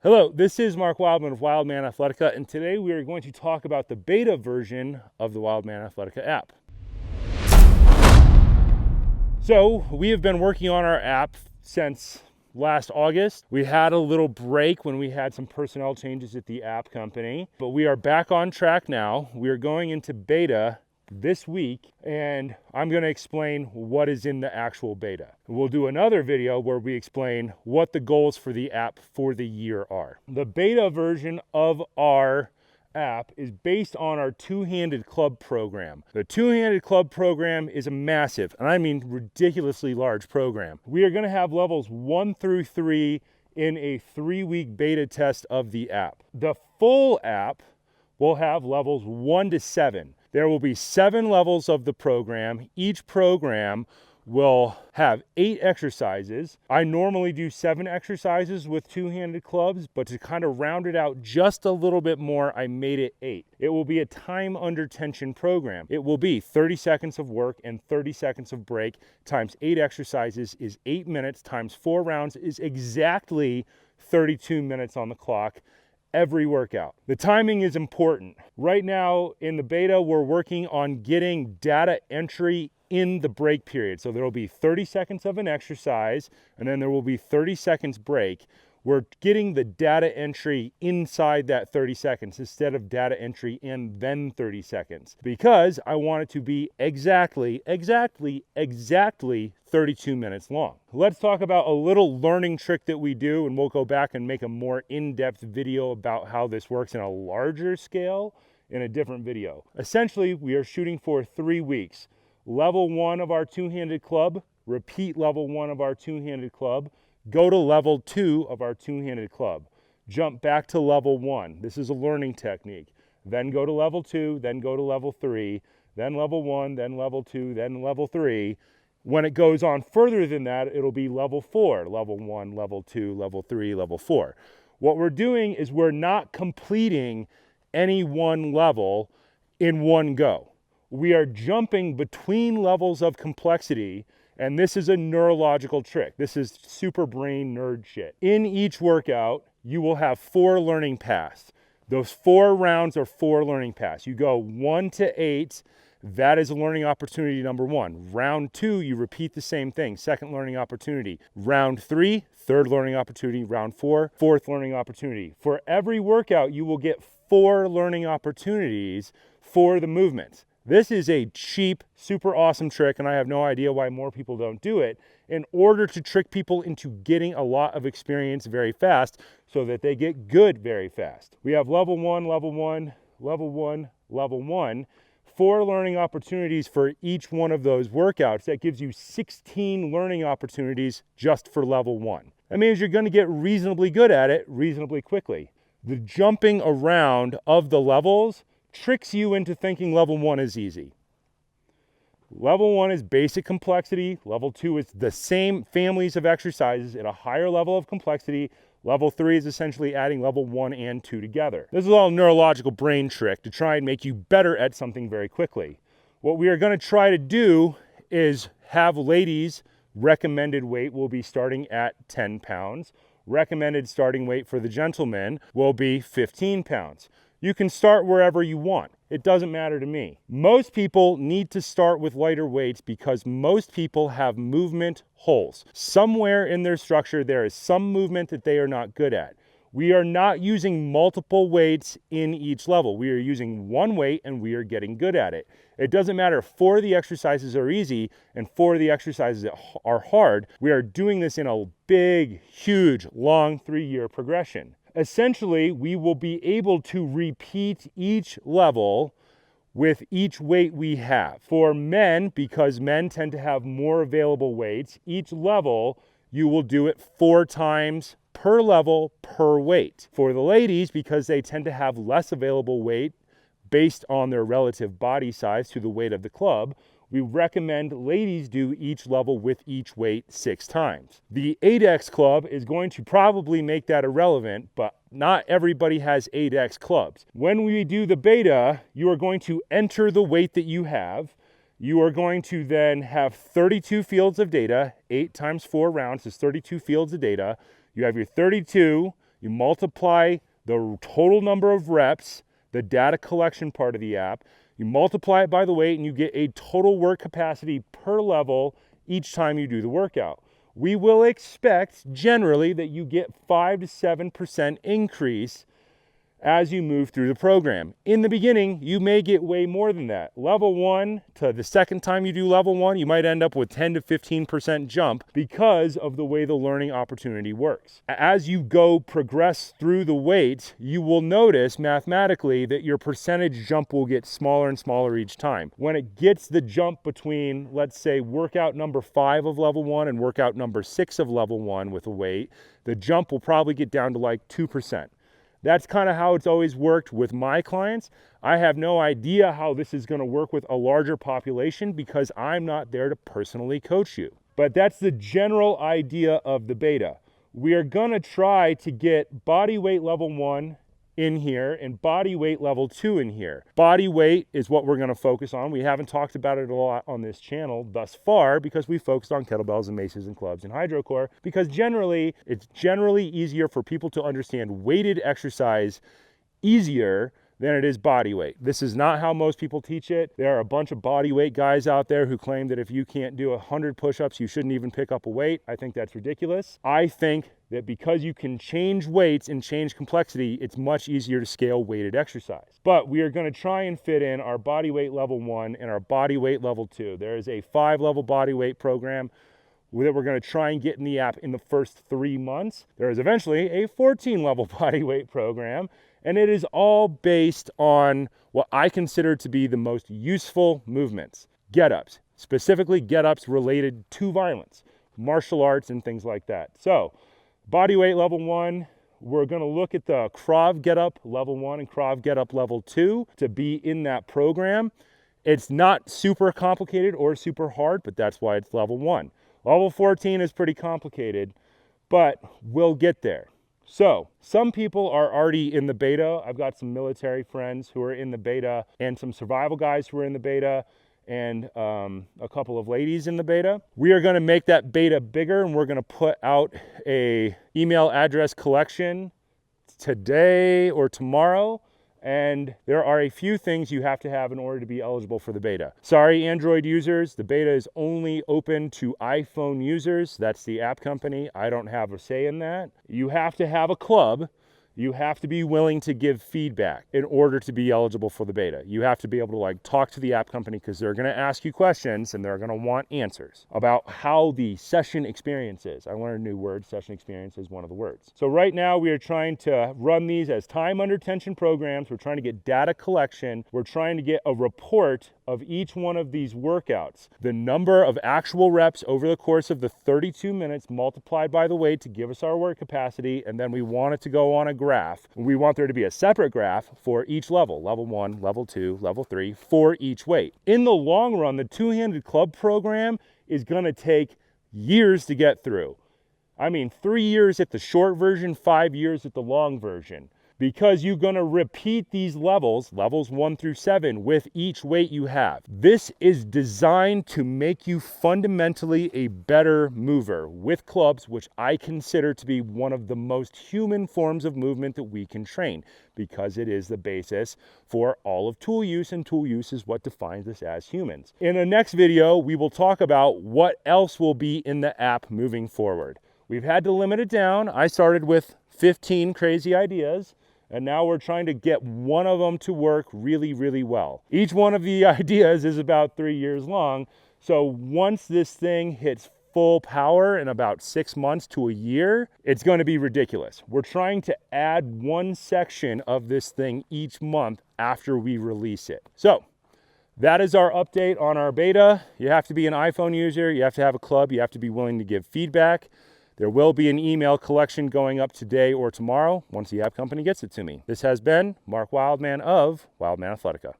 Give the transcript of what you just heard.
Hello, this is Mark Wildman of Wildman Athletica, and today we are going to talk about the beta version of the Wildman Athletica app. So, we have been working on our app since last August. We had a little break when we had some personnel changes at the app company, but we are back on track now. We are going into beta this week, and I'm going to explain what is in the actual beta. We'll do another video where we explain what the goals for the app for the year are. The beta version of our app is based on our two-handed club program. The two-handed club program is a massive, and I mean ridiculously large program. We are going to have levels 1 through 3 in a 3-week beta test of the app. The full app will have levels 1 to 7. There will be 7 levels of the program. Each program will have 8 exercises. I normally do 7 exercises with two-handed clubs, but to kind of round it out just a little bit more, I made it 8. It will be a time under tension program. It will be 30 seconds of work and 30 seconds of break times 8 exercises is 8 minutes times 4 rounds is exactly 32 minutes on the clock. Every workout. The timing is important. Right now in the beta, we're working on getting data entry in the break period. So there will be 30 seconds of an exercise, and then there will be 30 seconds break. We're getting the data entry inside that 30 seconds instead of data entry in then 30 seconds because I want it to be exactly 32 minutes long. Let's talk about a little learning trick that we do, and we'll go back and make a more in-depth video about how this works in a larger scale in a different video. Essentially, we are shooting for 3 weeks. Level 1 of our two-handed club, repeat level 1 of our two-handed club, go to level 2 of our two-handed club. Jump back to level 1. This is a learning technique. Then go to level 2, then go to level 3, then level 1, then level 2, then level 3. When it goes on further than that, it'll be level 4, level 1, level 2, level 3, level 4. What we're doing is we're not completing any one level in one go. We are jumping between levels of complexity, and this is a neurological trick. This is super brain nerd shit. In each workout, you will have 4 learning paths. Those 4 rounds are 4 learning paths. You go 1 to 8. That is a learning opportunity number 1. Round 2, you repeat the same thing. Second learning opportunity. Round 3, third learning opportunity. Round 4, fourth learning opportunity. For every workout, you will get 4 learning opportunities for the movements. This is a cheap, super awesome trick, and I have no idea why more people don't do it, in order to trick people into getting a lot of experience very fast so that they get good very fast. We have level 1, level 1, level 1, level 1. 4 learning opportunities for each one of those workouts. That gives you 16 learning opportunities just for level 1. That means you're going to get reasonably good at it reasonably quickly. The jumping around of the levels tricks you into thinking level 1 is easy. Level 1 is basic complexity. Level 2 is the same families of exercises at a higher level of complexity. Level 3 is essentially adding level 1 and 2 together. This is all a neurological brain trick to try and make you better at something very quickly. What we are going to try to do is have ladies' recommended weight will be starting at 10 pounds. Recommended starting weight for the gentlemen will be 15 pounds. You can start wherever you want. It doesn't matter to me. Most people need to start with lighter weights because most people have movement holes. Somewhere in their structure, there is some movement that they are not good at. We are not using multiple weights in each level. We are using one weight and we are getting good at it. It doesn't matter if 4 of the exercises are easy and 4 of the exercises are hard. We are doing this in a big, huge, long 3-year progression. Essentially, we will be able to repeat each level with each weight we have. For men, because men tend to have more available weights, each level you will do it 4 times per level per weight. For the ladies, because they tend to have less available weight based on their relative body size to the weight of the club, we recommend ladies do each level with each weight 6 times. The 8X club is going to probably make that irrelevant, but not everybody has 8X clubs. When we do the beta, you are going to enter the weight that you have. You are going to then have 32 fields of data. 8 times 4 rounds is 32 fields of data. You have your 32, You multiply the total number of reps, the data collection part of the app, you multiply it by the weight, and you get a total work capacity per level each time you do the workout. We will expect generally that you get 5 to 7% increase as you move through the program. In the beginning, you may get way more than that. Level 1 to the second time you do level 1, you might end up with 10 to 15% jump because of the way the learning opportunity works. As you progress through the weight, you will notice mathematically that your percentage jump will get smaller and smaller each time. When it gets the jump between, let's say, workout number 5 of level 1 and workout number 6 of level 1 with a weight, the jump will probably get down to like 2%. That's kind of how it's always worked with my clients. I have no idea how this is going to work with a larger population because I'm not there to personally coach you. But that's the general idea of the beta. We are going to try to get body weight level 1 in here and body weight level 2 in here. Body weight is what we're going to focus on. We haven't talked about it a lot on this channel thus far because we focused on kettlebells and maces and clubs and hydrocore, because it's generally easier for people to understand weighted exercise easier than it is body weight. This is not how most people teach it. There are a bunch of body weight guys out there who claim that if you can't do 100 push-ups, you shouldn't even pick up a weight. I think that's ridiculous. I think that because you can change weights and change complexity, it's much easier to scale weighted exercise. But we are going to try and fit in our body weight level 1 and our body weight level 2. There is a 5-level body weight program that we're going to try and get in the app in the first 3 months. There is eventually a 14-level body weight program, and it is all based on what I consider to be the most useful movements. Get-ups, specifically get-ups related to violence, martial arts, and things like that. So, body weight level 1, we're going to look at the Krav Get-Up level 1 and Krav Get-Up level 2 to be in that program. It's not super complicated or super hard, but that's why it's level 1. Level 14 is pretty complicated, but we'll get there. So, some people are already in the beta. I've got some military friends who are in the beta and some survival guys who are in the beta and a couple of ladies in the beta. We are going to make that beta bigger, and we're going to put out a email address collection today or tomorrow. And there are a few things you have to have in order to be eligible for the beta. Sorry, Android users, the beta is only open to iPhone users. That's the app company. I don't have a say in that. You have to have a club. You have to be willing to give feedback in order to be eligible for the beta. You have to be able to talk to the app company because they're going to ask you questions and they're going to want answers about how the session experience is. I learned a new word. Session experience is one of the words. So right now we are trying to run these as time under tension programs. We're trying to get data collection. We're trying to get a report of each one of these workouts, the number of actual reps over the course of the 32 minutes multiplied by the weight to give us our work capacity, and then we want it to go on a graph. We want there to be a separate graph for each level, level 1, level 2, level 3, for each weight. In the long run, the two-handed club program is going to take years to get through. I mean, 3 years at the short version, 5 years at the long version. Because you're going to repeat these levels 1 through 7, with each weight you have. This is designed to make you fundamentally a better mover with clubs, which I consider to be one of the most human forms of movement that we can train, because it is the basis for all of tool use, and tool use is what defines us as humans. In the next video, we will talk about what else will be in the app moving forward. We've had to limit it down. I started with 15 crazy ideas, and now we're trying to get one of them to work really, really well. Each one of the ideas is about 3 years long. So once this thing hits full power in about 6 months to a year, it's going to be ridiculous. We're trying to add one section of this thing each month after we release it. So that is our update on our beta. You have to be an iPhone user. You have to have a club. You have to be willing to give feedback. There will be an email collection going up today or tomorrow once the app company gets it to me. This has been Mark Wildman of Wildman Athletica.